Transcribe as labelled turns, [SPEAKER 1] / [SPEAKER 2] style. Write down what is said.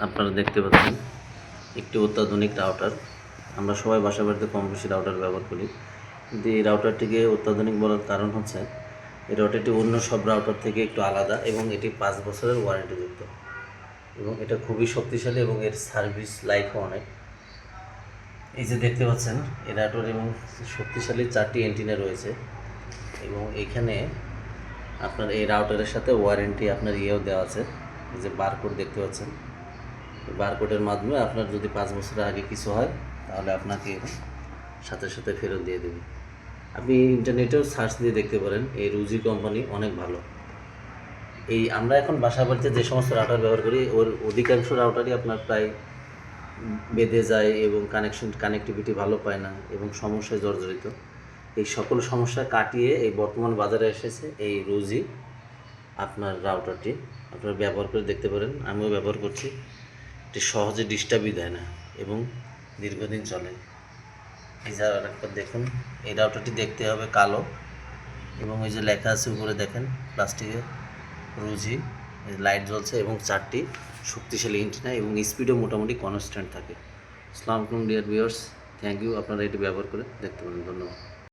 [SPEAKER 1] আপনারা দেখতে পাচ্ছেন একটি অত্যাধুনিক রাউটার। আমরা সবাই বাসা বাড়িতে কম বেশি রাউটার ব্যবহার করি, কিন্তু এই রাউটারটিকে অত্যাধুনিক বলার কারণ হচ্ছে এই রাউটারটি অন্য সব রাউটার থেকে একটু আলাদা এবং এটি 5 বছরের ওয়ারেন্টিযুক্ত এবং এটা খুবই শক্তিশালী এবং এর সার্ভিস লাইফও অনেক। এই যে দেখতে পাচ্ছেন এই রাউটার এবং শক্তিশালী 4টি অ্যান্টেনা রয়েছে এবং এখানে আপনার এই রাউটারের সাথে ওয়ারেন্টি আপনার ইয়েও দেওয়া আছে। এই যে বারকোড দেখতে পাচ্ছেন, বারকোডের মাধ্যমে আপনার যদি 5 বছরের আগে কিছু হয় তাহলে আপনাকে সাথে সাথে ফেরত দিয়ে দেবে। আপনি ইন্টারনেটেও সার্চ দিয়ে দেখতে পারেন, এই রুজি কোম্পানি অনেক ভালো। আমরা এখন বাসা বাড়িতে যে সমস্ত রাউটার ব্যবহার করি ওর অধিকাংশ রাউটারই আপনার প্রায় বেঁধে যায় এবং কানেক্টিভিটি ভালো পায় না এবং সমস্যায় জর্জরিত। এই সকল সমস্যা কাটিয়ে এই বর্তমান বাজারে এসেছে এই রুজি আপনার রাউটারটি। আপনারা ব্যবহার করে দেখতে পারেন, আমিও ব্যবহার করছি। এটি সহজে ডিস্টার্বই দেয় না এবং দীর্ঘদিন চলে। এই যে একবার দেখুন, এই রাউটারটি দেখতে হবে কালো এবং ওই যে লেখা আছে উপরে দেখেন প্লাস্টিকের রুজি, লাইট জ্বলছে এবং 4টি শক্তিশালী অ্যান্টেনা এবং স্পিডও মোটামুটি কনস্ট্যান্ট থাকে। আসসালামু আলাইকুম ডিয়ার ভিউয়ার্স, থ্যাংক ইউ। আপনারা এটি ব্যবহার করে দেখতে পারেন। ধন্যবাদ।